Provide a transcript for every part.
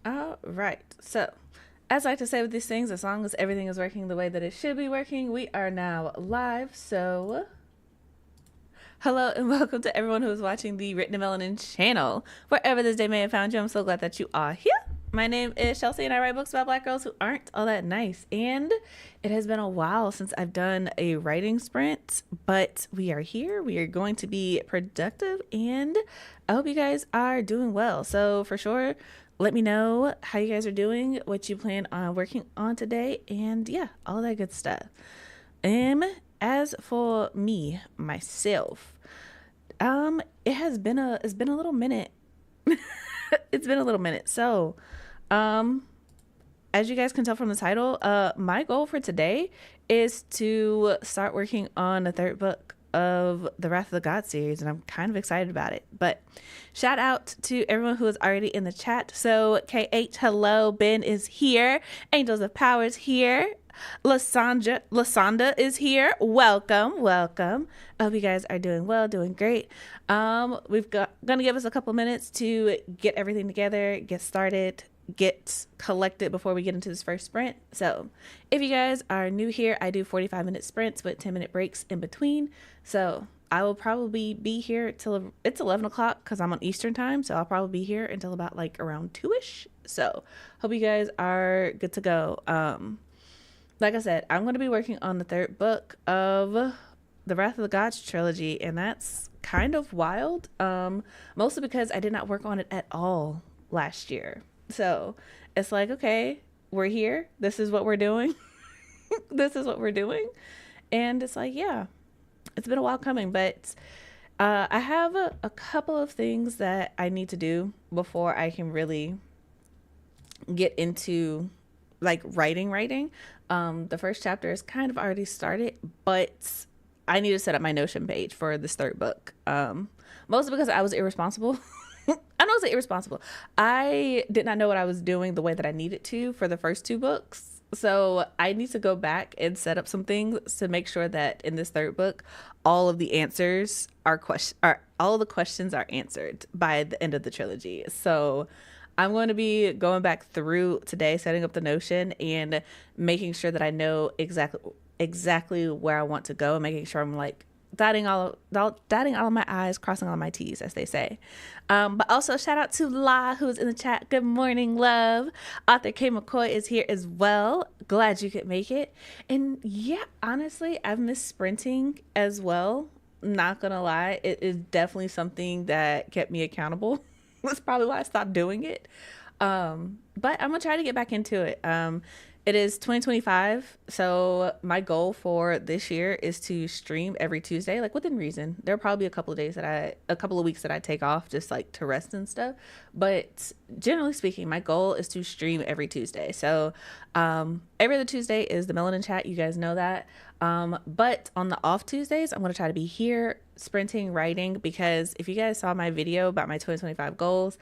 All right. So, as I like to say with these things, as long as everything is working the way that it should be working, we are now live. So, hello and welcome to everyone who is watching the Written in Melanin channel. Wherever this day may have found you, I'm so glad that you are here. My name is Chelsea and I write books about black girls who aren't all that nice. And it has been a while since I've done a writing sprint, but we are here. We are going to be productive and I hope you guys are doing well. So for sure, let me know how you guys are doing, what you plan on working on today, and yeah, all that good stuff. As for me, myself, it's been a little minute. It's been a little minute. So, as you guys can tell from the title, my goal for today is to start working on the third book of the Wrath of the God series, and I'm kind of excited about it. But shout out to everyone who is already in the chat. So KH, hello, Ben is here, Angels of Power is here, Lasanda is here. Welcome. I hope you guys are doing well, doing great. Gonna give us a couple minutes to get everything together, get started, get collected before we get into this first sprint. So if you guys are new here, I do 45-minute sprints with 10-minute breaks in between. So I will probably be here till it's 11 o'clock because I'm on Eastern time. So I'll probably be here until about like around 2ish. So hope you guys are good to go. Like I said, I'm going to be working on the third book of the Wrath of the Gods trilogy, and that's kind of wild. Mostly because I did not work on it at all last year. So it's like, okay, we're here. This is what we're doing. And it's like, yeah, it's been a while coming, but I have a couple of things that I need to do before I can really get into like writing. The first chapter is kind of already started, but I need to set up my Notion page for this third book. Mostly because I was irresponsible. I don't say irresponsible. I did not know what I was doing the way that I needed to for the first two books. So I need to go back and set up some things to make sure that in this third book, all of the answers all of the questions are answered by the end of the trilogy. So I'm going to be going back through today, setting up the Notion and making sure that I know exactly where I want to go and making sure I'm like dotting all of my I's, crossing all of my T's, as they say. But also shout out to La, who's in the chat. Good morning, love. Author K. McCoy is here as well. Glad you could make it. And yeah, honestly, I've missed sprinting as well. Not gonna lie, it is definitely something that kept me accountable. That's probably why I stopped doing it. But I'm gonna try to get back into it. It is 2025, so my goal for this year is to stream every Tuesday, like within reason. There are probably a couple of weeks that I take off just like to rest and stuff. But generally speaking, my goal is to stream every Tuesday. So every other Tuesday is the Melanin chat. You guys know that. But on the off Tuesdays, I'm going to try to be here sprinting, writing, because if you guys saw my video about my 2025 goals,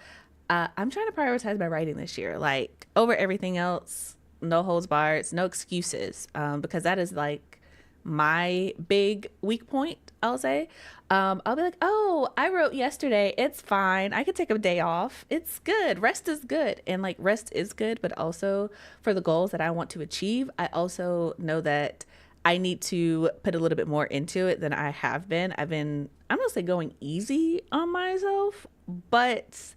I'm trying to prioritize my writing this year, like over everything else. No holds barred, no excuses, because that is like my big weak point, I'll say. I'll be like, oh, I wrote yesterday. It's fine. I could take a day off. It's good. Rest is good. And like rest is good, but also for the goals that I want to achieve, I also know that I need to put a little bit more into it than I have been. I'm going to say going easy on myself, but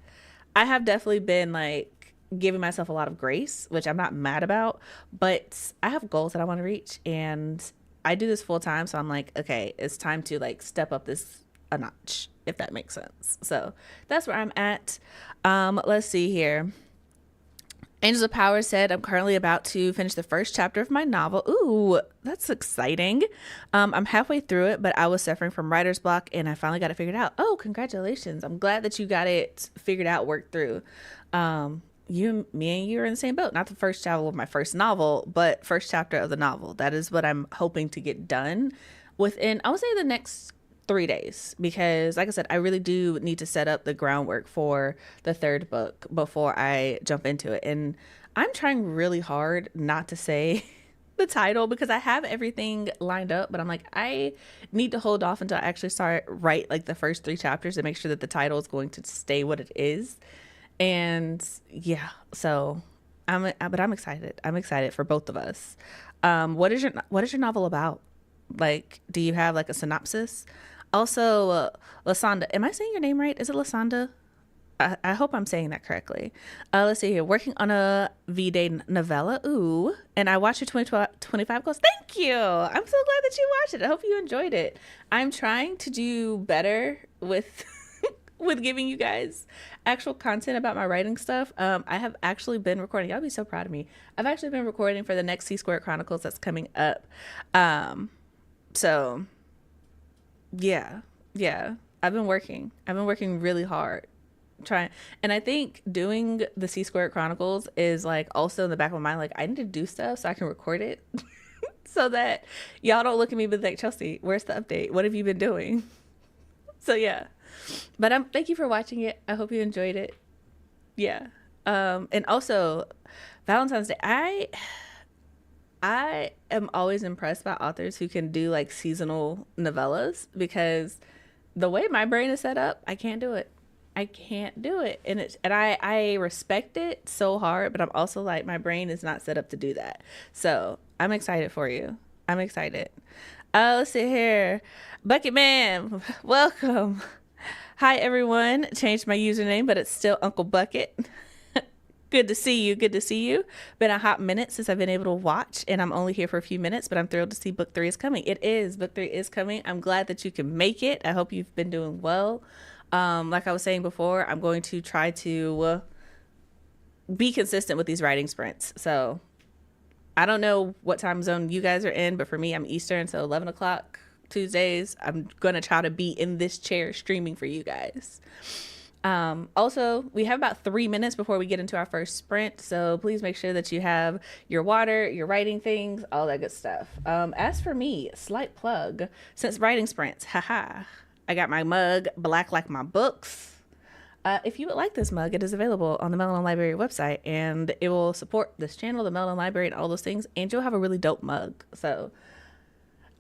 I have definitely been like giving myself a lot of grace, which I'm not mad about, but I have goals that I want to reach and I do this full time. So I'm like, okay, it's time to like step up this a notch, if that makes sense. So that's where I'm at. Let's see here. Angels of Power said, I'm currently about to finish the first chapter of my novel. Ooh, that's exciting. I'm halfway through it, but I was suffering from writer's block and I finally got it figured out. Oh, congratulations. I'm glad that you got it figured out, worked through. Me and you are in the same boat. Not the first chapter of my first novel, but first chapter of the novel. That is what I'm hoping to get done within, I would say, the next 3 days, because like I said, I really do need to set up the groundwork for the third book before I jump into it. And I'm trying really hard not to say the title because I have everything lined up, but I'm like, I need to hold off until I actually write like the first 3 chapters to make sure that the title is going to stay what it is. And yeah, so I'm excited. I'm excited for both of us. What is your novel about? Like, do you have like a synopsis? Also, Lasanda, am I saying your name right? Is it Lasanda? I hope I'm saying that correctly. Let's see here. Working on a V-Day novella. Ooh. And I watched your 2025 goals. Thank you. I'm so glad that you watched it. I hope you enjoyed it. I'm trying to do better with with giving you guys actual content about my writing stuff. I have actually been recording. Y'all be so proud of me. I've actually been recording for the next C Squared Chronicles that's coming up. Um, so yeah, yeah. I've been working. I've been working really hard trying, and I think doing the C Squared Chronicles is like also in the back of my mind, like I need to do stuff so I can record it so that y'all don't look at me and be like, Chelsea, where's the update? What have you been doing? So yeah. But thank you for watching it. I hope you enjoyed it. Yeah. And also Valentine's Day. I am always impressed by authors who can do like seasonal novellas because the way my brain is set up, I can't do it. I can't do it. And I respect it so hard, but I'm also like my brain is not set up to do that. So I'm excited for you. I'm excited. Let's see here. Bucket Man, welcome. Hi everyone. Changed my username, but it's still Uncle Bucket. Good to see you. Good to see you. Been a hot minute since I've been able to watch, and I'm only here for a few minutes, but I'm thrilled to see book 3 is coming. It is. Book 3 is coming. I'm glad that you can make it. I hope you've been doing well. Like I was saying before, I'm going to try to be consistent with these writing sprints. So I don't know what time zone you guys are in, but for me, I'm Eastern, so 11 o'clock Tuesdays. I'm going to try to be in this chair streaming for you guys. Also, we have about 3 minutes before we get into our first sprint, so please make sure that you have your water, your writing things, all that good stuff. As for me, slight plug, since writing sprints, haha, I got my mug, black like my books. If you would like this mug, it is available on the Melanin Library website, and it will support this channel, the Melanin Library, and all those things, and you'll have a really dope mug. So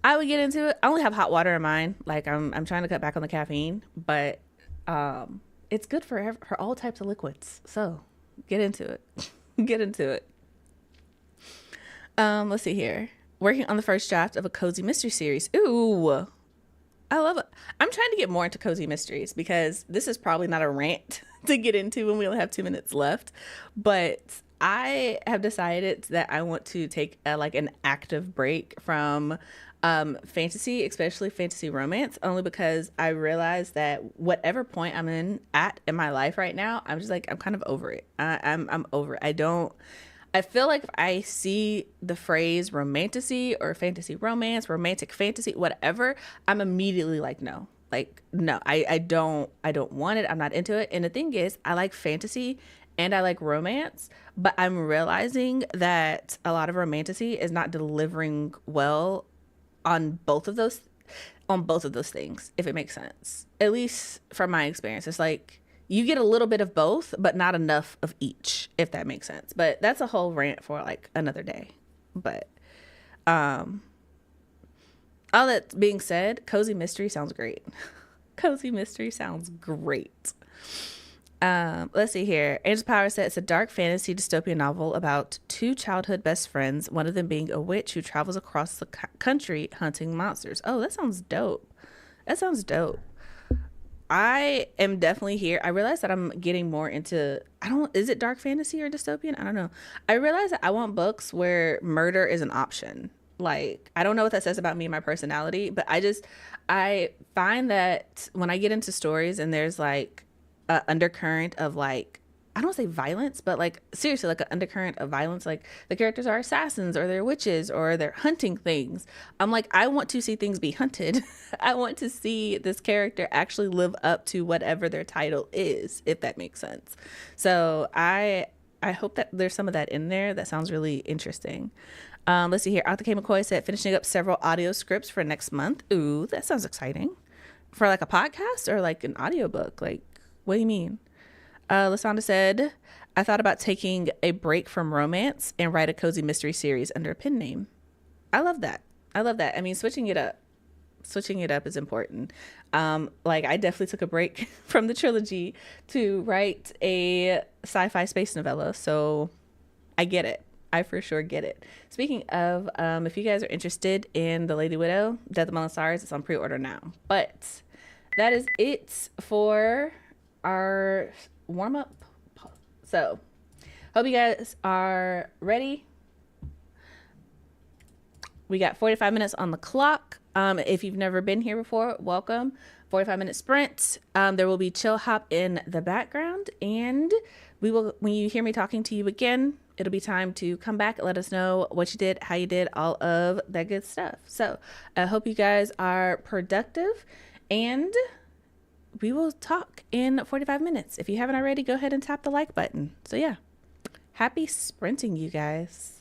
I would get into it. I only have hot water in mine. Like I'm trying to cut back on the caffeine, but it's good for all types of liquids. So get into it. Get into it. Let's see here. Working on the first draft of a cozy mystery series. Ooh, I love it. I'm trying to get more into cozy mysteries because this is probably not a rant to get into when we only have 2 minutes left. But I have decided that I want to take like an active break from fantasy, especially fantasy romance, only because I realize that whatever point I'm in my life right now, I'm just like, I'm kind of over it. I'm over it. I feel like if I see the phrase romantasy or fantasy romance, romantic fantasy, whatever, I'm immediately like, no, I don't want it. I'm not into it. And the thing is, I like fantasy and I like romance, but I'm realizing that a lot of romantasy is not delivering well on both of those things, if it makes sense. At least from my experience, it's like you get a little bit of both, but not enough of each, if that makes sense. But that's a whole rant for like another day. But all that being said, cozy mystery sounds great. Cozy mystery sounds great. Let's see here. Angel Power said it's a dark fantasy dystopian novel about 2 childhood best friends, one of them being a witch who travels across the country hunting monsters. Oh, that sounds dope. That sounds dope. I am definitely here. I realize that I'm getting more into, is it dark fantasy or dystopian? I don't know. I realize that I want books where murder is an option. Like, I don't know what that says about me and my personality, but I find that when I get into stories and there's like a undercurrent of like, I don't say violence, but like seriously, like an undercurrent of violence, like the characters are assassins or they're witches or they're hunting things. I'm like, I want to see things be hunted. I want to see this character actually live up to whatever their title is, if that makes sense. So I hope that there's some of that in there. That sounds really interesting. Let's see here. Arthur K. McCoy said finishing up several audio scripts for next month. Ooh, that sounds exciting. For like a podcast or like an audiobook? Like, what do you mean? Lasanda said, I thought about taking a break from romance and write a cozy mystery series under a pen name. I love that. I love that. I mean, switching it up. switching it up is important. Like I definitely took a break from the trilogy to write a sci-fi space novella, so I get it. I for sure get it. Speaking of, if you guys are interested in The Lady Widow, Death Among the Stars, it's on pre-order now. But that is it for our warm-up. So, hope you guys are ready. We got 45 minutes on the clock. If you've never been here before, welcome. 45-minute sprint. There will be chill hop in the background, and we will, when you hear me talking to you again, it'll be time to come back and let us know what you did, how you did, all of that good stuff. So I hope you guys are productive, and we will talk in 45 minutes. If you haven't already, go ahead and tap the like button. So yeah, happy sprinting, you guys.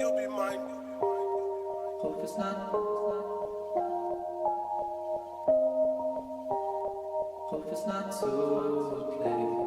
You'll be mine. Hope it's not. Hope it's not too late.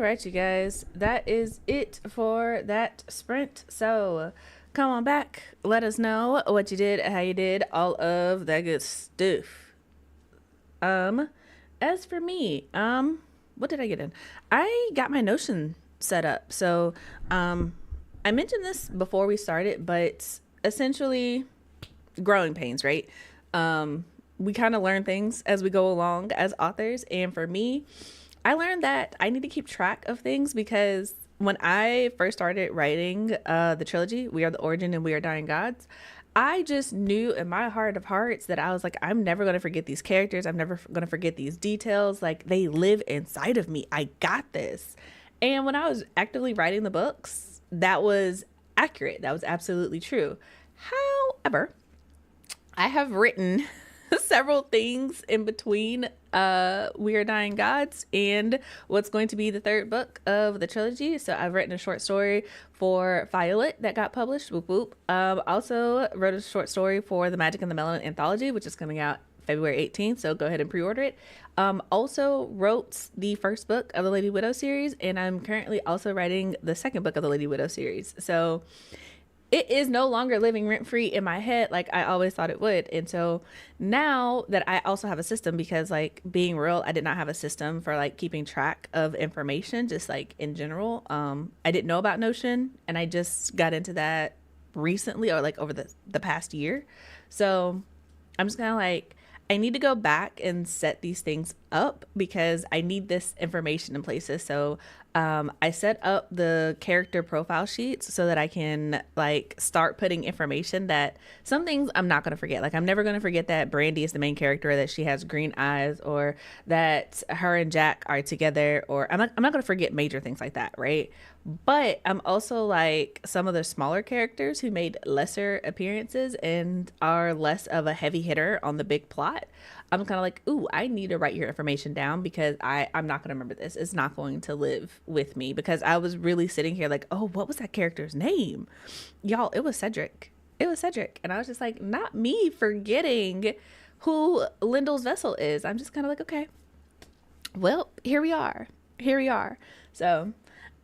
All right, you guys, that is it for that sprint. So come on back, let us know what you did, how you did, all of that good stuff. Um, as for me, what did I get in? I got my Notion set up. So, I mentioned this before we started, but essentially, growing pains, right? We kind of learn things as we go along as authors, and for me, I learned that I need to keep track of things because when I first started writing the trilogy, We Are the Origin and We Are Dying Gods, I just knew in my heart of hearts that I was like, I'm never going to forget these characters. I'm never going to forget these details. Like, they live inside of me. I got this. And when I was actively writing the books, that was accurate. That was absolutely true. However, I have written several things in between We Are Dying Gods and what's going to be the third book of the trilogy. So I've written a short story for Violet that got published. Whoop whoop. Also wrote a short story for the Magic and the Melanin Anthology, which is coming out February 18th. So go ahead and pre-order it. Also wrote the first book of the Lady Widow series, and I'm currently also writing the second book of the Lady Widow series. So it is no longer living rent free in my head like I always thought it would. And so now that I also have a system, because like being real, I did not have a system for like keeping track of information, just like in general. I didn't know about Notion, and I just got into that recently, or like over the past year. So I'm just kind of like, I need to go back and set these things up because I need this information in places. So I set up the character profile sheets so that I can like start putting information that some things I'm not going to forget. Like, I'm never going to forget that Brandy is the main character, that she has green eyes, or that her and Jack are together, or I'm not going to forget major things like that, right? But I'm also like some of the smaller characters who made lesser appearances and are less of a heavy hitter on the big plot. I'm kind of like, ooh, I need to write your information down because I'm not going to remember this. It's not going to live with me, because I was really sitting here like, oh, what was that character's name? Y'all, it was Cedric. It was Cedric. And I was just like, not me forgetting who Lyndall's vessel is. I'm just kind of like, okay, well, here we are. Here we are. So,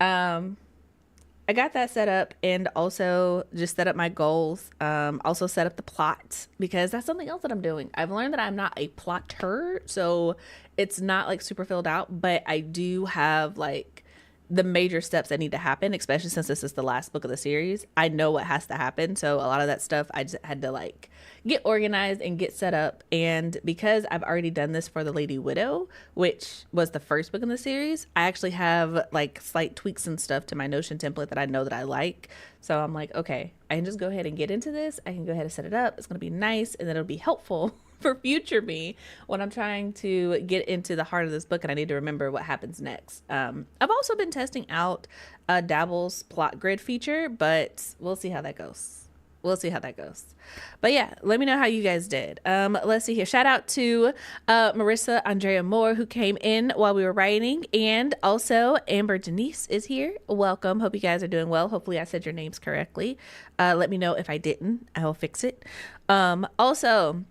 I got that set up, and also just set up my goals. Also set up the plot, because that's something else that I'm doing. I've learned that I'm not a plotter, so it's not like super filled out, but I do have like the major steps that need to happen, especially since this is the last book of the series. I know what has to happen. So a lot of that stuff I just had to like get organized and get set up. And because I've already done this for the Lady Widow, which was the first book in the series, I actually have like slight tweaks and stuff to my Notion template that I know that I like. So I'm like, okay, I can just go ahead and get into this. I can go ahead and set it up. It's going to be nice, and then it'll be helpful for future me when I'm trying to get into the heart of this book and I need to remember what happens next. I've also been testing out Dabble's plot grid feature, but we'll see how that goes. We'll see how that goes. But yeah, let me know how you guys did. Let's see here. Shout out to Marissa Andrea Moore, who came in while we were writing, and also Amber Denise is here. Welcome. Hope you guys are doing well. Hopefully I said your names correctly. Let me know if I didn't. I will fix it. Also,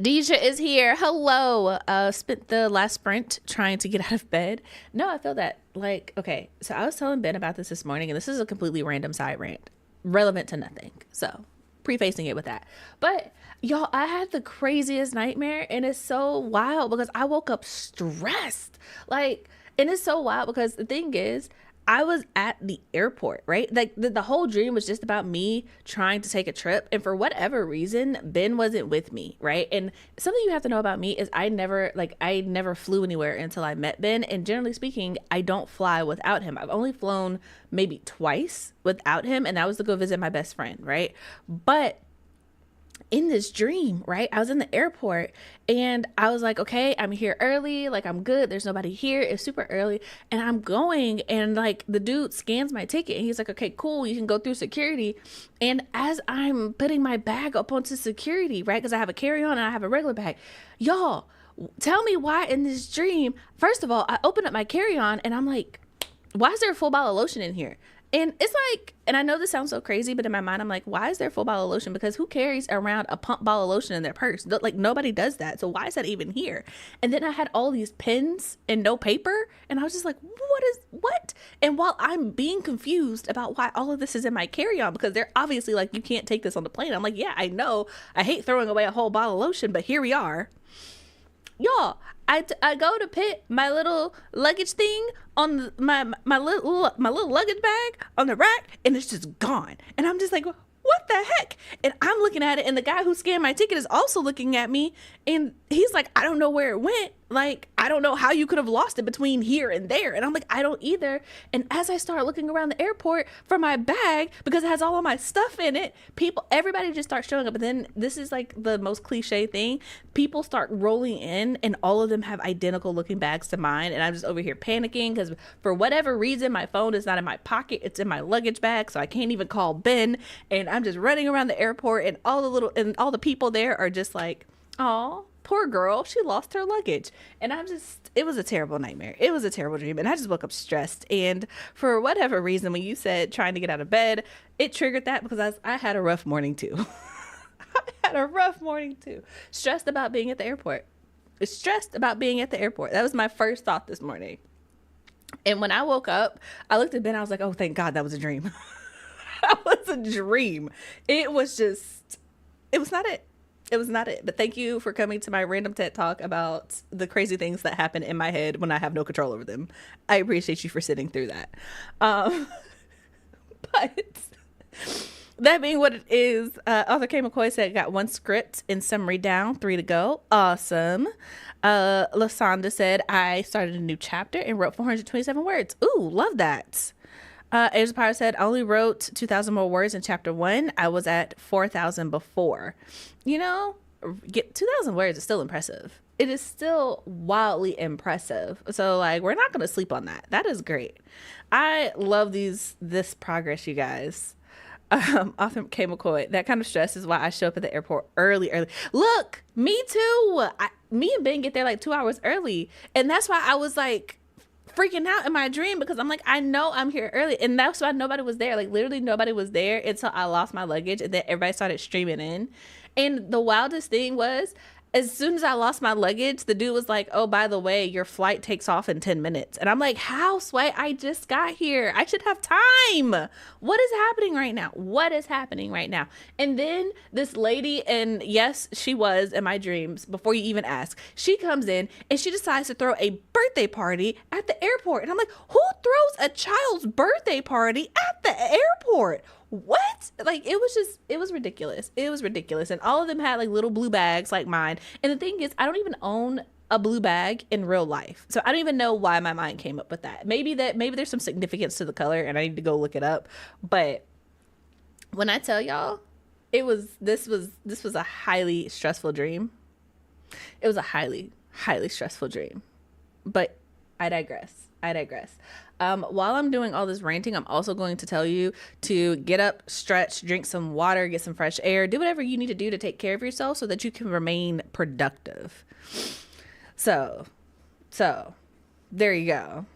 Deja is here. Hello. Spent the last sprint trying to get out of bed. No, I feel that. Like, okay, so I was telling Ben about this morning, and this is a completely random side rant, relevant to nothing. So, prefacing it with that. But, y'all, I had the craziest nightmare, and it's so wild because I woke up stressed. Like, and it's so wild because the thing is, I was at the airport, right? Like the whole dream was just about me trying to take a trip. And for whatever reason, Ben wasn't with me, right? And something you have to know about me is I never flew anywhere until I met Ben. And generally speaking, I don't fly without him. I've only flown maybe twice without him, and that was to go visit my best friend, right? But in this dream, right, I was in the airport, and I was like, okay, I'm here early, like I'm good, there's nobody here, it's super early, and I'm going, and like the dude scans my ticket, and he's like, okay, cool, you can go through security. And as I'm putting my bag up onto security, right, because I have a carry-on and I have a regular bag, y'all, tell me why in this dream, first of all, I open up my carry-on and I'm like, why is there a full bottle of lotion in here? And it's like, and I know this sounds so crazy, but in my mind, I'm like, why is there a full bottle of lotion? Because who carries around a pump bottle of lotion in their purse? Like, nobody does that. So why is that even here? And then I had all these pens and no paper. And I was just like, what? And while I'm being confused about why all of this is in my carry-on, because they're obviously like, you can't take this on the plane. I'm like, yeah, I know. I hate throwing away a whole bottle of lotion, but here we are. Y'all, I go to put my little luggage thing on my little luggage bag on the rack, and it's just gone. And I'm just like, what the heck? And I'm looking at it, and the guy who scanned my ticket is also looking at me, and he's like, I don't know where it went. Like, I don't know how you could have lost it between here and there. And I'm like, I don't either. And as I start looking around the airport for my bag, because it has all of my stuff in it, everybody just starts showing up. But then this is like the most cliche thing. People start rolling in, and all of them have identical looking bags to mine. And I'm just over here panicking because for whatever reason, my phone is not in my pocket. It's in my luggage bag. So I can't even call Ben. And I'm just running around the airport, and all the people there are just like, oh, poor girl, she lost her luggage. And it was a terrible nightmare. It was a terrible dream. And I just woke up stressed. And for whatever reason, when you said trying to get out of bed, it triggered that because I had a rough morning too. I had a rough morning too. Stressed about being at the airport. Stressed about being at the airport. That was my first thought this morning. And when I woke up, I looked at Ben. I was like, oh, thank God that was a dream. That was a dream. It was not it. It was not it. But thank you for coming to my random TED talk about the crazy things that happen in my head when I have no control over them. I appreciate you for sitting through that. But that being what it is, author K. McCoy said, got one script and summary down, 3 to go. Awesome. Lasonda said, I started a new chapter and wrote 427 words. Ooh, love that. Age of Power said, I only wrote 2,000 more words in chapter 1. I was at 4,000 before. You know, get 2,000 words is still impressive. It is still wildly impressive. So, like, we're not going to sleep on that. That is great. I love this progress, you guys. Author K. McCoy, that kind of stress is why I show up at the airport early. Look, me too. Me and Ben get there like 2 hours early. And that's why I was like, freaking out in my dream, because I'm like, I know I'm here early, and that's why nobody was there. Like, literally nobody was there until I lost my luggage, and then everybody started streaming in. And the wildest thing was, as soon as I lost my luggage, the dude was like, oh, by the way, your flight takes off in 10 minutes. And I'm like, how, Sway? I just got here. I should have time. What is happening right now? What is happening right now? And then this lady, and yes, she was in my dreams before you even ask, she comes in and she decides to throw a birthday party at the airport. And I'm like, who throws a child's birthday party at the airport? What? Like, it was ridiculous. It was ridiculous. And all of them had like little blue bags like mine. And the thing is, I don't even own a blue bag in real life. So I don't even know why my mind came up with that. Maybe there's some significance to the color and I need to go look it up. But when I tell y'all, this was a highly stressful dream. It was a highly, highly stressful dream. But I digress. While I'm doing all this ranting, I'm also going to tell you to get up, stretch, drink some water, get some fresh air, do whatever you need to do to take care of yourself so that you can remain productive. So there you go.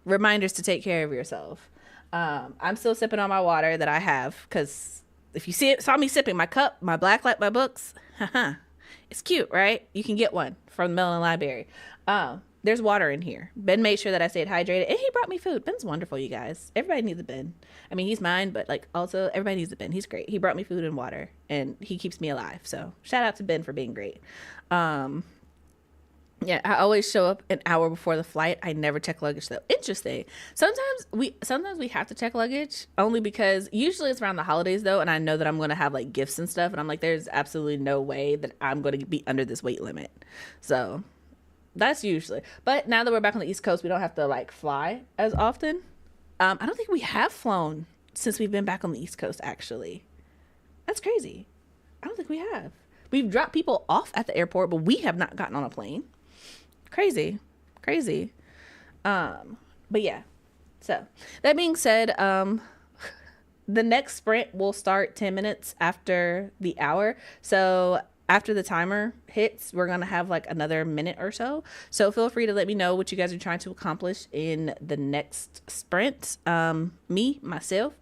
Reminders to take care of yourself. I'm still sipping on my water that I have, because if you saw me sipping my cup, my blacklight, my books, it's cute, right? You can get one from the Melanin Library. There's water in here. Ben made sure that I stayed hydrated, and he brought me food. Ben's wonderful, you guys. Everybody needs a Ben. I mean, he's mine, but like also everybody needs a Ben. He's great. He brought me food and water, and he keeps me alive. So shout out to Ben for being great. Yeah, I always show up an hour before the flight. I never check luggage though. Interesting. Sometimes we have to check luggage, only because usually it's around the holidays though, and I know that I'm going to have like gifts and stuff, and I'm like, there's absolutely no way that I'm going to be under this weight limit. So that's usually. But now that we're back on the East Coast, we don't have to like fly as often. I don't think we have flown since we've been back on the East Coast, actually. That's crazy. I don't think we have. We've dropped people off at the airport, but we have not gotten on a plane. Crazy. But yeah. So that being said, the next sprint will start 10 minutes after the hour. So after the timer hits, we're gonna have like another minute or so. So feel free to let me know what you guys are trying to accomplish in the next sprint. Myself,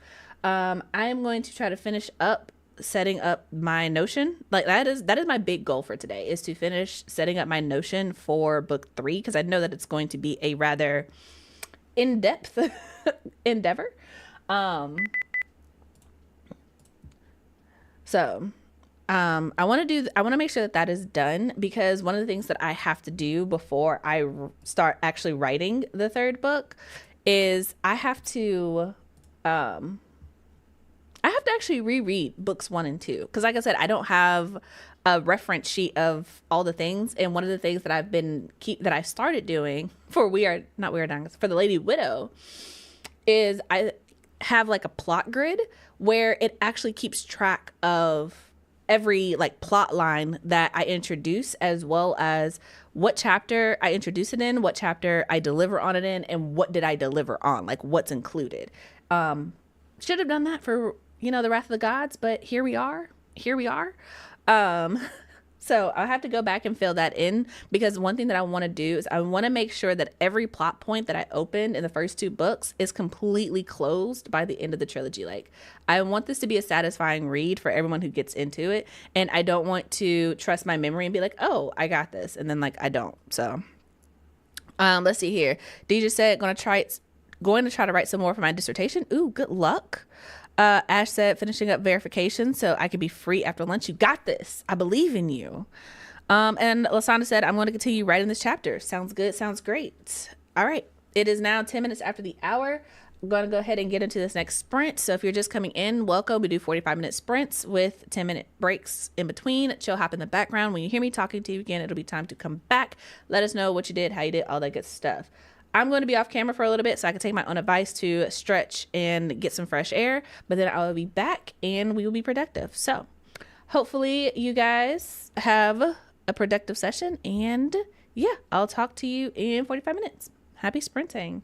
I am going to try to finish up setting up my Notion. Like that is my big goal for today, is to finish setting up my Notion for book 3, because I know that it's going to be a rather in-depth endeavor. So I want to make sure that that is done, because one of the things that I have to do before I start actually writing the 3rd book is I have to actually reread books 1 and 2, because like I said, I don't have a reference sheet of all the things. And one of the things that I started doing for for the Lady Widow is I have like a plot grid where it actually keeps track of every like plot line that I introduce, as well as what chapter I introduce it in, what chapter I deliver on it in, and what did I deliver on, like what's included. Should have done that for, the Wrath of the Gods, but here we are. So I'll have to go back and fill that in, because one thing that I want to do is I want to make sure that every plot point that I opened in the first 2 books is completely closed by the end of the trilogy. Like, I want this to be a satisfying read for everyone who gets into it, and I don't want to trust my memory and be like, oh, I got this, and then like I don't. So let's see here. Deidre said going to try to write some more for my dissertation. Ooh, good luck. Ash said finishing up verification so I can be free after lunch. You got this. I believe in you. And Lasana said, I'm going to continue writing this chapter. Sounds good. Sounds great. All right. It is now 10 minutes after the hour. I'm going to go ahead and get into this next sprint. So if you're just coming in, welcome. We do 45-minute sprints with 10-minute breaks in between. Chill, hop in the background. When you hear me talking to you again, it'll be time to come back. Let us know what you did, how you did, all that good stuff. I'm going to be off camera for a little bit so I can take my own advice to stretch and get some fresh air, but then I will be back and we will be productive. So hopefully you guys have a productive session, and yeah, I'll talk to you in 45 minutes. Happy sprinting.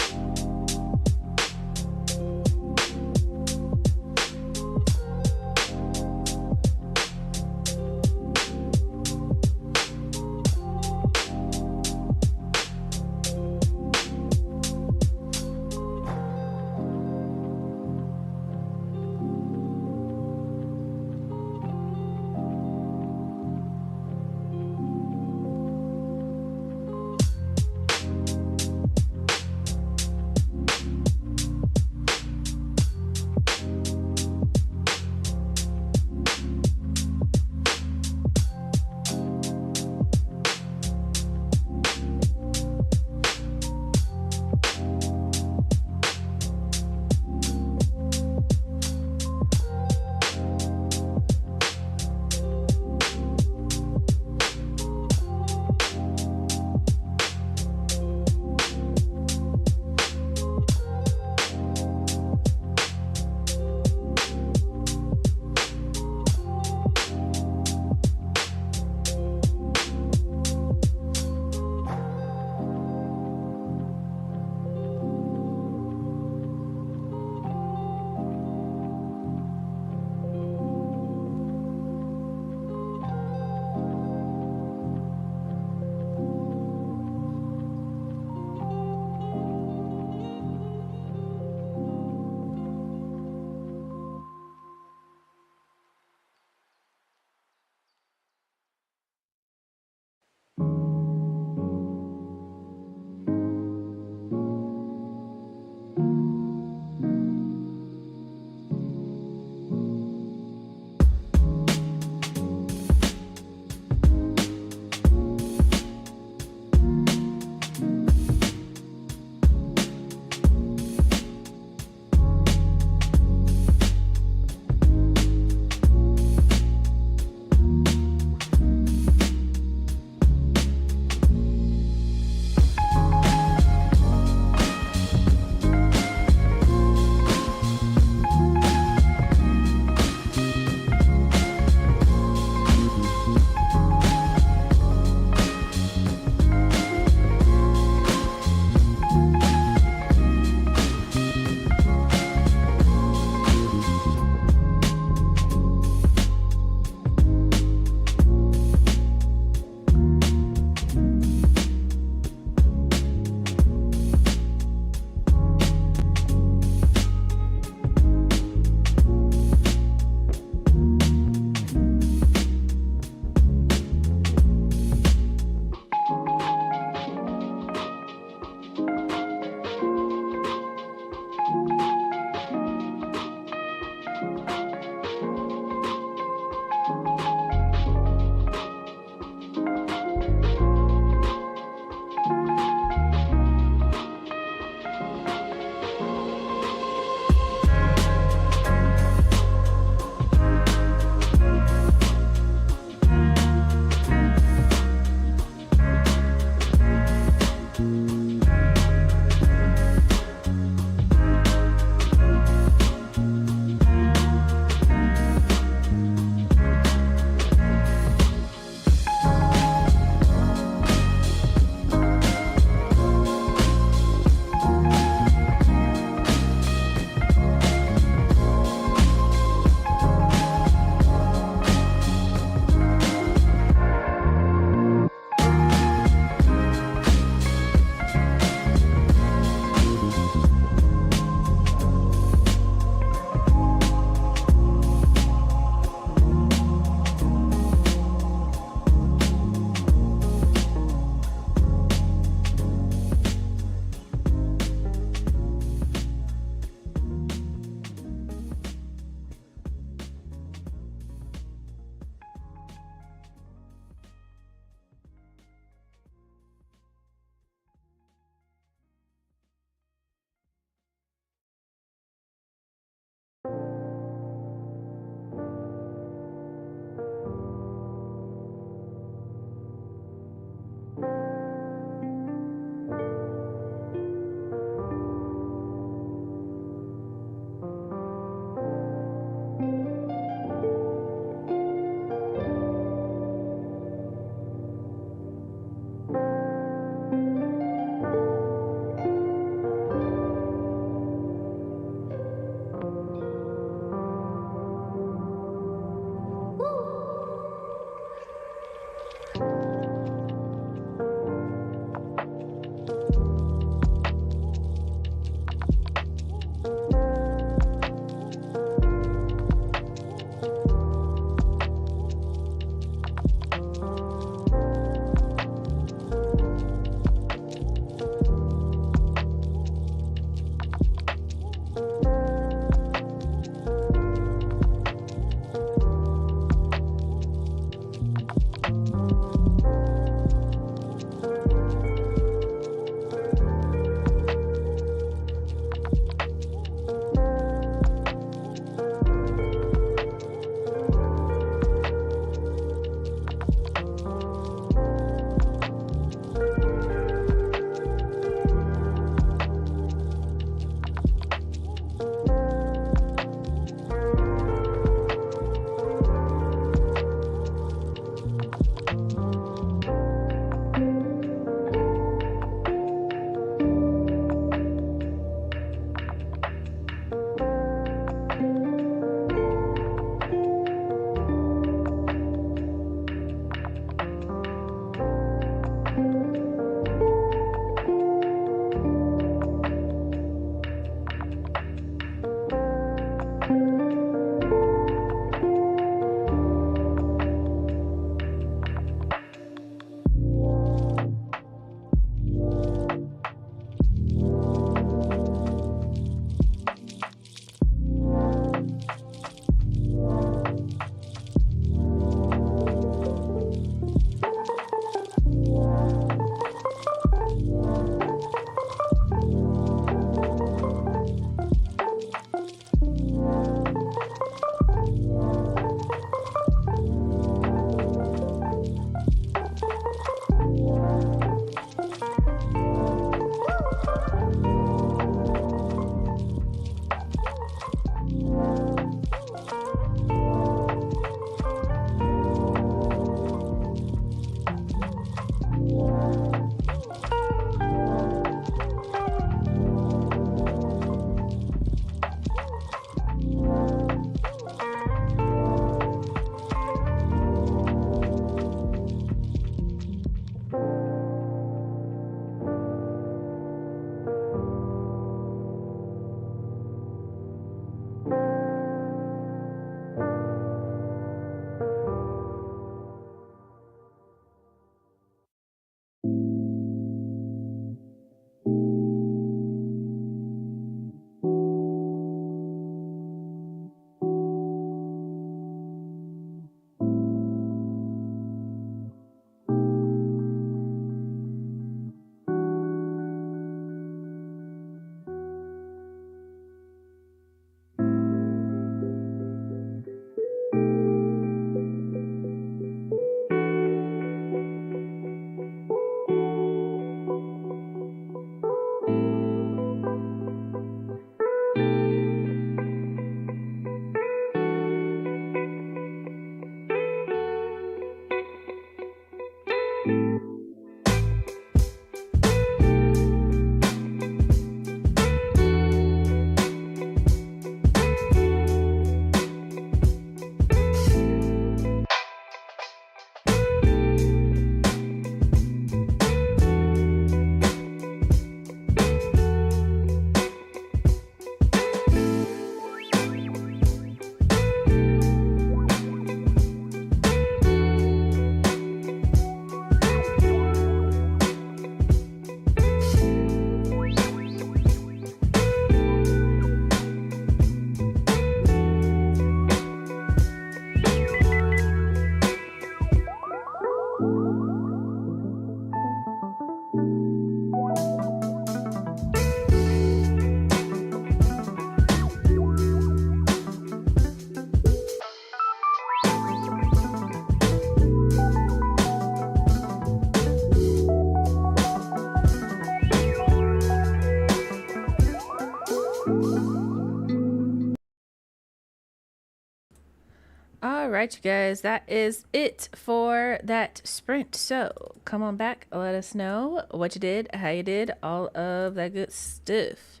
All right, you guys, that is it for that sprint. So come on back, let us know what you did, how you did, all of that good stuff.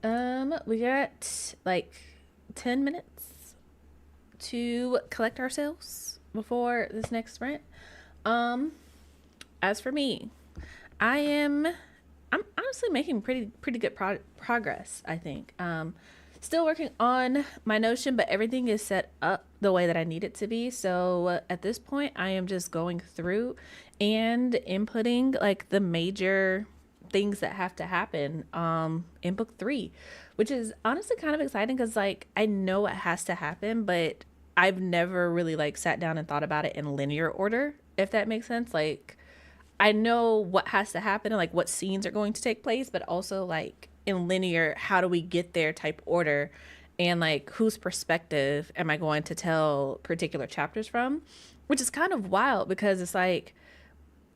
We got like 10 minutes to collect ourselves before this next sprint. Um, as for me, I'm honestly making pretty good progress, I think. Still working on my Notion, but everything is set up the way that I need it to be. So at this point, I am just going through and inputting like the major things that have to happen in book 3, which is honestly kind of exciting because like I know it has to happen, but I've never really like sat down and thought about it in linear order, if that makes sense. Like I know what has to happen and like what scenes are going to take place, but also like in linear, how do we get there type order, and like whose perspective am I going to tell particular chapters from, which is kind of wild because it's like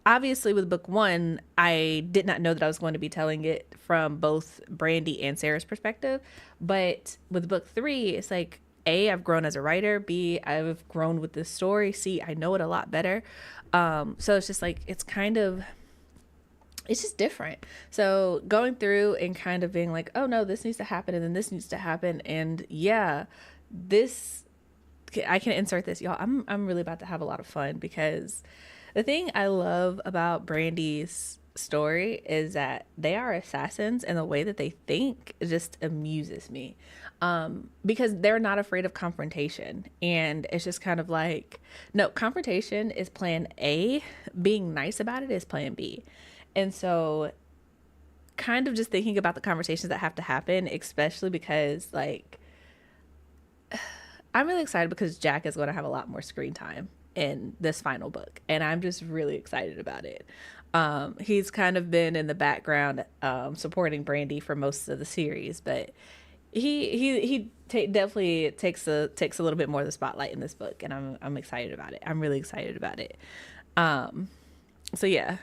obviously with book 1, I did not know that I was going to be telling it from both Brandy and Sarah's perspective, but with book 3, it's like A, I've grown as a writer, B, I've grown with this story, C, I know it a lot better. So it's just like it's just different. So going through and kind of being like, oh no, this needs to happen and then this needs to happen, and yeah, this I can insert this, y'all. I'm really about to have a lot of fun because the thing I love about Brandy's story is that they are assassins, and the way that they think just amuses me. Because they're not afraid of confrontation, and it's just kind of like, no, confrontation is plan A, being nice about it is plan B. And so kind of just thinking about the conversations that have to happen, especially because like I'm really excited because Jack is going to have a lot more screen time in this final book, and I'm just really excited about it. He's kind of been in the background supporting Brandy for most of the series, but definitely takes a little bit more of the spotlight in this book, and I'm excited about it. I'm really excited about it. So yeah.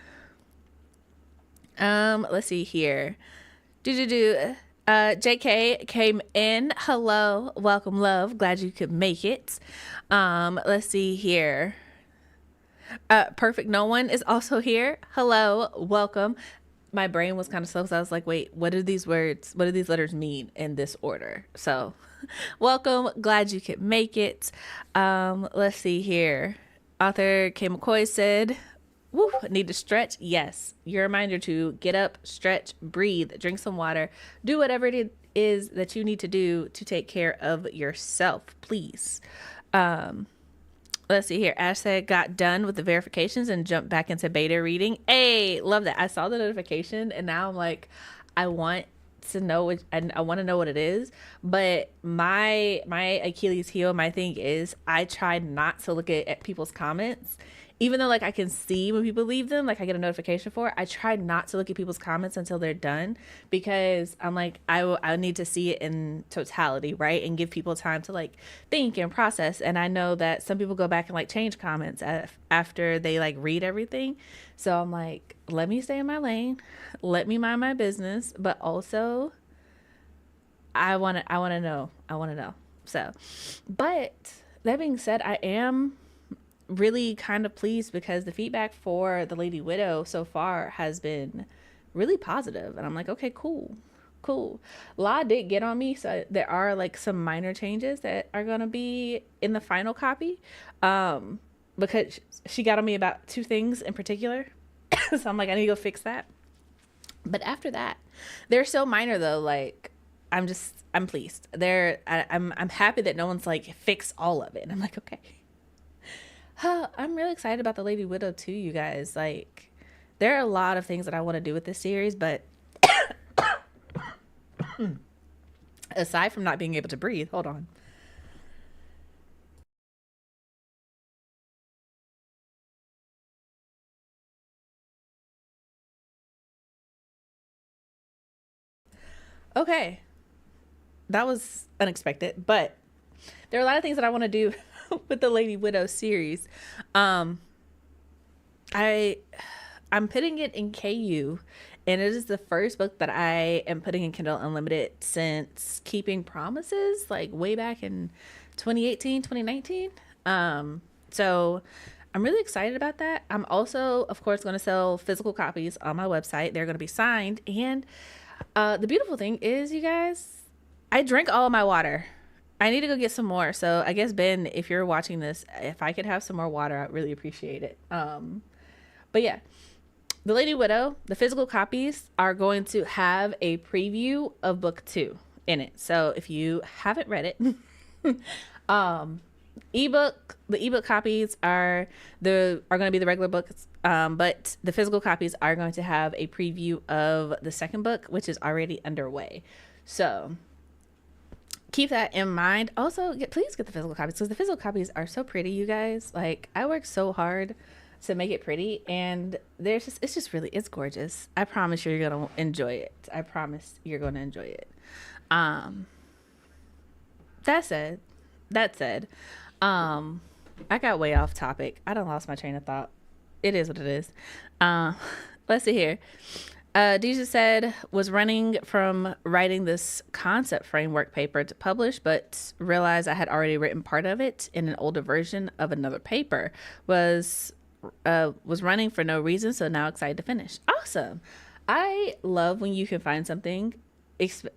Let's see here. Do. JK came in. Hello, welcome, love. Glad you could make it. Let's see here. Perfect. No one is also here. Hello, welcome. My brain was kind of slow, so I was like, wait, what do these letters mean in this order? So, welcome. Glad you could make it. Let's see here. Author K. McCoy said, woo, need to stretch? Yes. Your reminder to get up, stretch, breathe, drink some water, do whatever it is that you need to do to take care of yourself, please. Let's see here. Ash said, got done with the verifications and jumped back into beta reading. Hey, love that. I saw the notification and now I'm like, I want to know what, and I want to know what it is. But my Achilles heel, my thing is I try not to look at people's comments. Even though like I can see when people leave them, like I get a notification for it, I try not to look at people's comments until they're done, because I'm like, I need to see it in totality, right? And give people time to like think and process. And I know that some people go back and like change comments after they like read everything. So I'm like, let me stay in my lane, let me mind my business, but also I want to know. So, but that being said, I am really kind of pleased because the feedback for the Lady Widow so far has been really positive, and I'm like, okay, cool. La did get on me, so there are like some minor changes that are gonna be in the final copy, because she got on me about 2 things in particular. So I'm like, I need to go fix that. But after that, they're so minor though, like I'm pleased. I'm happy that no one's like fix all of it, and I'm like, okay. I'm really excited about the Lady Widow too, you guys. Like, there are a lot of things that I want to do with this series, but aside from not being able to breathe, hold on. Okay, that was unexpected, but there are a lot of things that I want to do with the Lady Widow series. Um, I I'm putting it in KU, and it is the first book that I am putting in Kindle Unlimited since Keeping Promises, like way back in 2018, 2019. So I'm really excited about that. I'm also, of course, going to sell physical copies on my website. They're going to be signed. And the beautiful thing is, you guys, I drink all of my water. I need to go get some more. So I guess, Ben, if you're watching this, if I could have some more water, I'd really appreciate it. But yeah, The Lady Widow, the physical copies are going to have a preview of book 2 in it. So if you haven't read it, the ebook copies are going to be the regular books, but the physical copies are going to have a preview of the second book, which is already underway. So keep that in mind. Also, please get the physical copies, because the physical copies are so pretty, you guys. Like, I worked so hard to make it pretty, and it's gorgeous. I promise you're gonna enjoy it. I promise you're gonna enjoy it. Um, that said, that said, I got way off topic. I done lost my train of thought. It is what it is. Uh, let's see here. Deja said was running from writing this concept framework paper to publish, but realized I had already written part of it in an older version of another paper. Was running for no reason, so now excited to finish. Awesome. I love when you can find something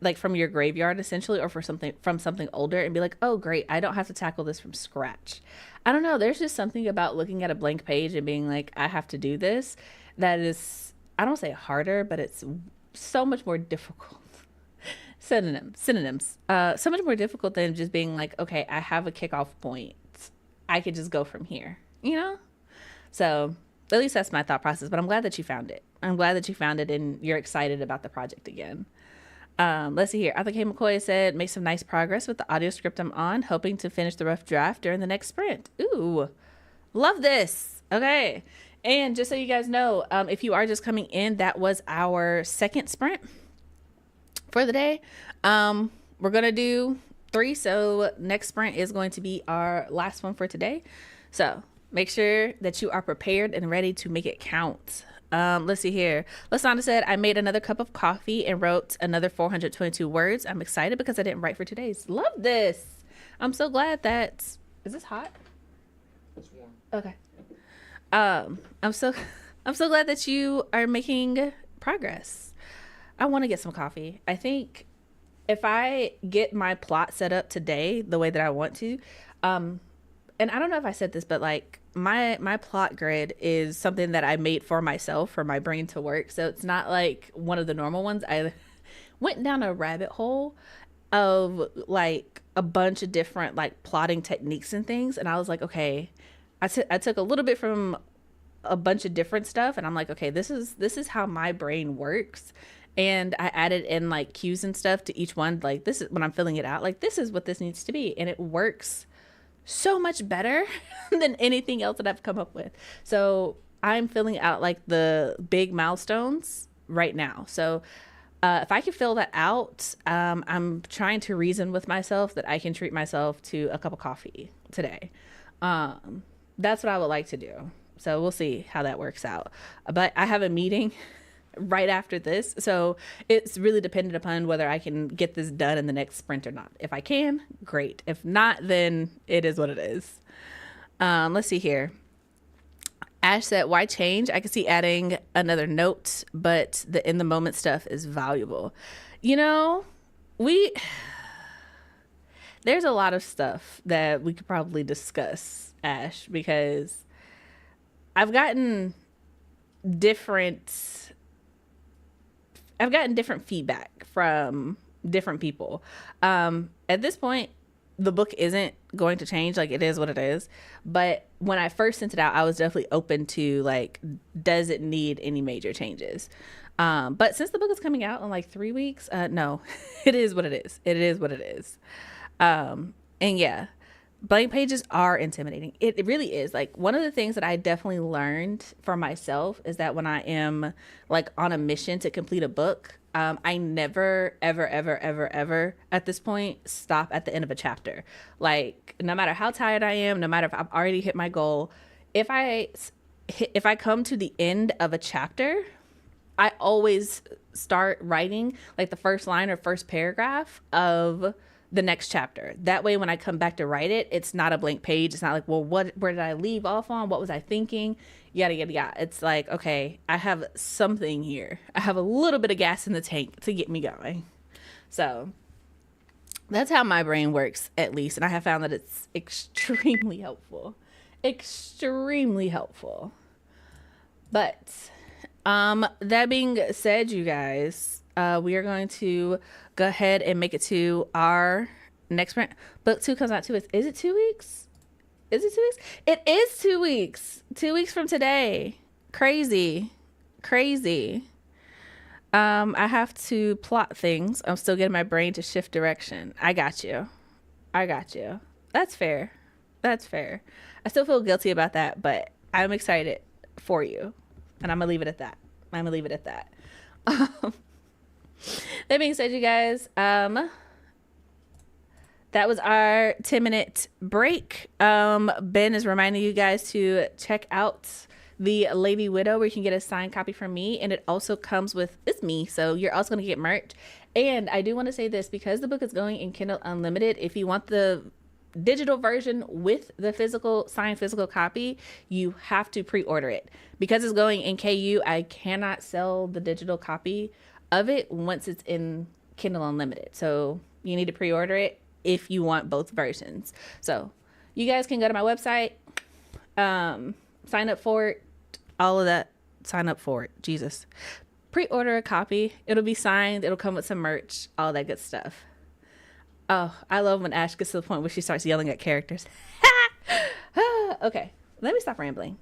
like from your graveyard, essentially, or for something from something older, and be like, oh great, I don't have to tackle this from scratch. I don't know, there's just something about looking at a blank page and being like, I have to do this, that is, I don't say harder, but it's so much more difficult. Synonyms. So much more difficult than just being like, okay, I have a kickoff point, I could just go from here, you know. So at least that's my thought process, but I'm glad that you found it. I'm glad that you found it and you're excited about the project again. Let's see here. Arthur K. McCoy said, make some nice progress with the audio script I'm on, hoping to finish the rough draft during the next sprint. Ooh, love this. Okay. And just so you guys know, if you are just coming in, that was our second sprint for the day. We're going to do 3. So next sprint is going to be our last one for today. So make sure that you are prepared and ready to make it count. Let's see here. Lasanda said, I made another cup of coffee and wrote another 422 words. I'm excited because I didn't write for 2 days. Love this. I'm so glad that... Is this hot? It's warm. Okay. I'm so glad that you are making progress. I want to get some coffee. I think if I get my plot set up today the way that I want to, and I don't know if I said this, but like my plot grid is something that I made for myself, for my brain to work. So it's not like one of the normal ones. I went down a rabbit hole of like a bunch of different like plotting techniques and things. And I was like, okay, I took a little bit from a bunch of different stuff, and I'm like, okay, this is how my brain works. And I added in like cues and stuff to each one. Like, this is when I'm filling it out, like, this is what this needs to be. And it works so much better than anything else that I've come up with. So I'm filling out like the big milestones right now. So if I can fill that out, I'm trying to reason with myself that I can treat myself to a cup of coffee today. That's what I would like to do. So we'll see how that works out. But I have a meeting right after this. So it's really dependent upon whether I can get this done in the next sprint or not. If I can, great. If not, then it is what it is. Let's see here. Ash said, why change? I could see adding another note, but the in the moment stuff is valuable. You know, there's a lot of stuff that we could probably discuss, Ash, because I've gotten different feedback from different people. At this point, the book isn't going to change. Like, it is what it is. But when I first sent it out, I was definitely open to like, does it need any major changes? But since the book is coming out in like 3 weeks, no, it is what it is. It is what it is. And yeah, blank pages are intimidating. It really is. Like, one of the things that I definitely learned for myself is that when I am like on a mission to complete a book, I never, ever, ever, ever, ever at this point stop at the end of a chapter. Like, no matter how tired I am, no matter if I've already hit my goal, if I come to the end of a chapter, I always start writing like the first line or first paragraph of the next chapter. That way, when I come back to write it, it's not a blank page. It's not like, well, where did I leave off on? What was I thinking? Yada, yada, yada. It's like, okay, I have something here. I have a little bit of gas in the tank to get me going. So that's how my brain works, at least. And I have found that it's extremely helpful. Extremely helpful. But that being said, you guys, we are going to go ahead and make it to our next sprint. Book 2 comes out 2 weeks. Is it 2 weeks? Is it 2 weeks? It is 2 weeks. 2 weeks from today. Crazy. Crazy. I have to plot things. I'm still getting my brain to shift direction. I got you. I got you. That's fair. That's fair. I still feel guilty about that, but I'm excited for you. And I'm going to leave it at that. I'm going to leave it at that. That being said, you guys, that was our 10-minute break. Ben is reminding you guys to check out the Lady Widow, where you can get a signed copy from me, and it also comes with, it's me, so you're also going to get merch. And I do want to say this, because the book is going in Kindle Unlimited, if you want the digital version with the signed physical copy, you have to pre-order it. Because it's going in KU, I cannot sell the digital copy of it once it's in Kindle Unlimited. So you need to pre-order it if you want both versions. So you guys can go to my website, sign up for it, all of that. Sign up for it. Jesus. Pre-order a copy. It'll be signed. It'll come with some merch, all that good stuff. Oh, I love when Ash gets to the point where she starts yelling at characters. Okay, let me stop rambling.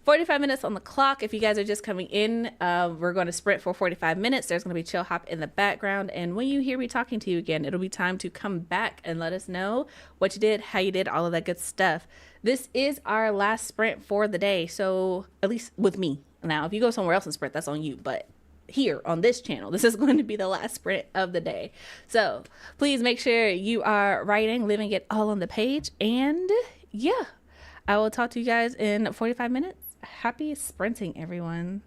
45 minutes on the clock. If you guys are just coming in, we're going to sprint for 45 minutes. There's going to be chill hop in the background. And when you hear me talking to you again, it'll be time to come back and let us know what you did, how you did, all of that good stuff. This is our last sprint for the day. So at least with me. Now, if you go somewhere else and sprint, that's on you. But here on this channel, this is going to be the last sprint of the day. So please make sure you are writing, living it all on the page. And yeah, I will talk to you guys in 45 minutes. Happy sprinting, everyone.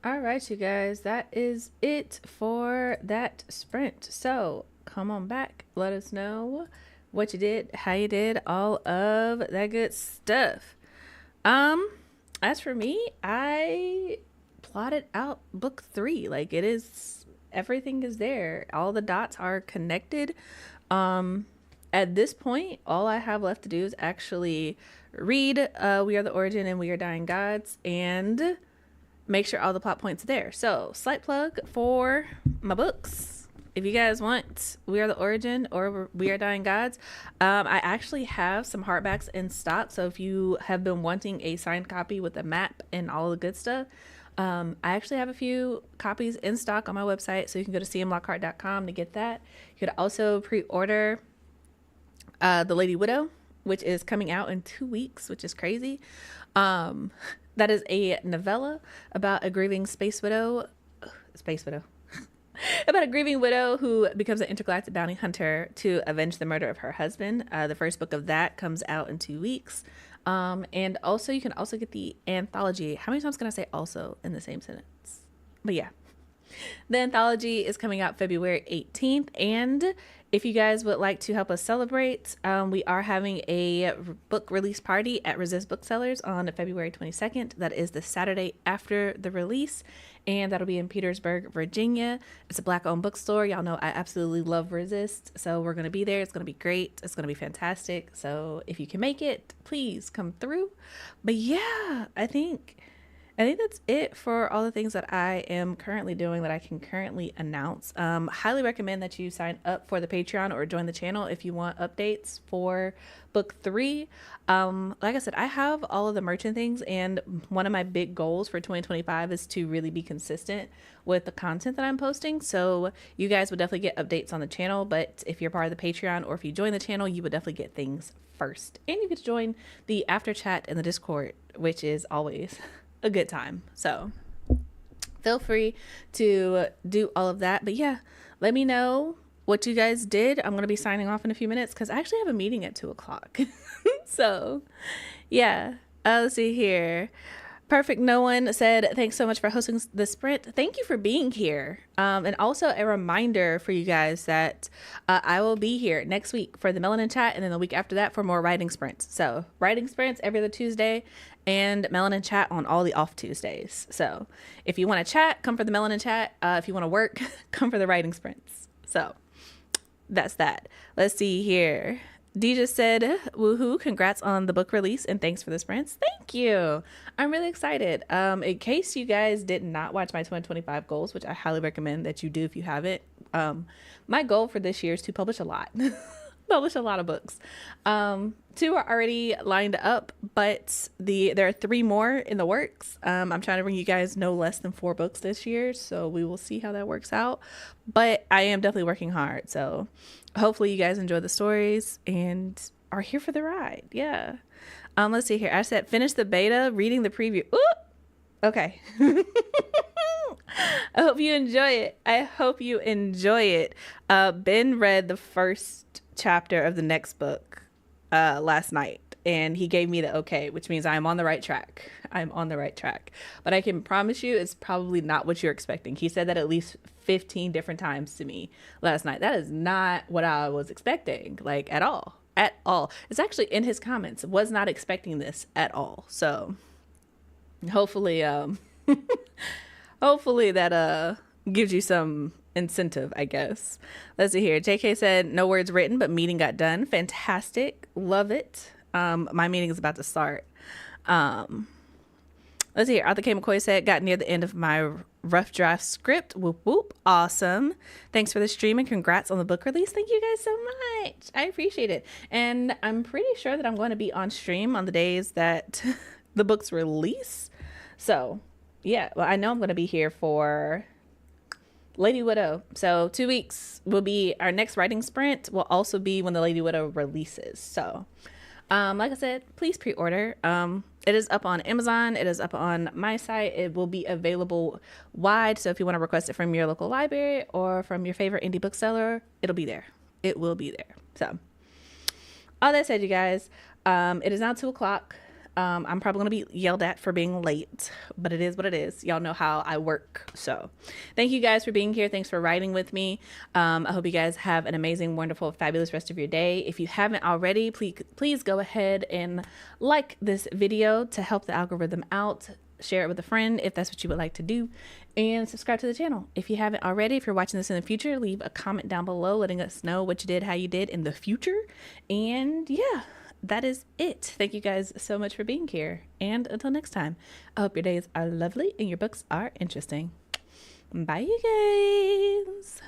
All right, you guys, that is it for that sprint. So come on back, let us know what you did, how you did, all of that good stuff. Um, as for me, I plotted out book three. Like it is, everything is there. All the dots are connected. Um, at this point, all I have left to do is actually read We Are the Origin and We Are Dying Gods and make sure all the plot points are there. So, slight plug for my books. If you guys want We Are the Origin or We Are Dying Gods, I actually have some hardbacks in stock. So, if you have been wanting a signed copy with a map and all the good stuff, I actually have a few copies in stock on my website. So, you can go to cmlockhart.com to get that. You could also pre order The Lady Widow, which is coming out in 2 weeks, which is crazy. That is a novella about a grieving space widow, about a grieving widow who becomes an intergalactic bounty hunter to avenge the murder of her husband. The first book of that comes out in 2 weeks. And also you can also get the anthology. How many times can I say also in the same sentence? But yeah, the anthology is coming out February 18th. And if you guys would like to help us celebrate, we are having a book release party at Resist Booksellers on February 22nd. That is the Saturday after the release. And that'll be in Petersburg, Virginia. It's a Black-owned bookstore. Y'all know I absolutely love Resist. So we're going to be there. It's going to be great. It's going to be fantastic. So if you can make it, please come through. But yeah, I think that's it for all the things that I am currently doing that I can currently announce. Highly recommend that you sign up for the Patreon or join the channel if you want updates for book three. Like I said, I have all of the merchant things, and one of my big goals for 2025 is to really be consistent with the content that I'm posting. So you guys would definitely get updates on the channel, but if you're part of the Patreon or if you join the channel, you would definitely get things first. And you get to join the after chat in the Discord, which is always a good time. So feel free to do all of that. But yeah, let me know what you guys did. I'm going to be signing off in a few minutes because I actually have a meeting at 2 o'clock. So yeah, let's see here. Perfect No One said, thanks so much for hosting the sprint. Thank you for being here. And also a reminder for you guys that I will be here next week for the Melanin chat, and then the week after that for more writing sprints. So writing sprints every other Tuesday, and Melanin chat on all the off Tuesdays. So if you want to chat, come for the Melanin chat. If you want to work, come for the writing sprints. So that's that. Let's see here. D just said, woohoo, congrats on the book release and thanks for the sprints. Thank you. I'm really excited. In case you guys did not watch my 2025 goals, which I highly recommend that you do if you haven't, my goal for this year is to publish a lot. Publish a lot of books. 2 are already lined up, but there are 3 more in the works. I'm trying to bring you guys no less than 4 books this year, so we will see how that works out. But I am definitely working hard, so hopefully you guys enjoy the stories and are here for the ride. Yeah. Let's see here. I said finish the beta, reading the preview. Ooh! Okay. I hope you enjoy it. I hope you enjoy it. Ben read the first chapter of the next book last night, and he gave me the okay, which means I'm on the right track. I'm on the right track. But I can promise you it's probably not what you're expecting. He said that at least 15 different times to me last night. That is not what I was expecting, like at all. At all. It's actually in his comments. Was not expecting this at all. So hopefully hopefully that gives you some incentive, I guess. Let's see here. JK said no words written, but meeting got done. Fantastic. Love it. My meeting is about to start. Let's see here. Arthur K. McCoy said, got near the end of my rough draft script. Whoop whoop. Awesome. Thanks for the stream and congrats on the book release. Thank you guys so much. I appreciate it. And I'm pretty sure that I'm going to be on stream on the days that the books release. So yeah, well, I know I'm going to be here for Lady Widow. So 2 weeks will be our next writing sprint, will also be when the Lady Widow releases. So like I said, please pre-order. It is up on Amazon. It is up on my site. It will be available wide. So if you want to request it from your local library or from your favorite indie bookseller, it'll be there. It will be there. So all that said, you guys, it is now 2 o'clock. I'm probably going to be yelled at for being late, but it is what it is. Y'all know how I work. So thank you guys for being here. Thanks for writing with me. I hope you guys have an amazing, wonderful, fabulous rest of your day. If you haven't already, please go ahead and like this video to help the algorithm out. Share it with a friend if that's what you would like to do, and subscribe to the channel if you haven't already. If you're watching this in the future, leave a comment down below letting us know what you did, how you did in the future. And yeah, that is it. Thank you guys so much for being here, and until next time, I hope your days are lovely and your books are interesting. Bye, you guys.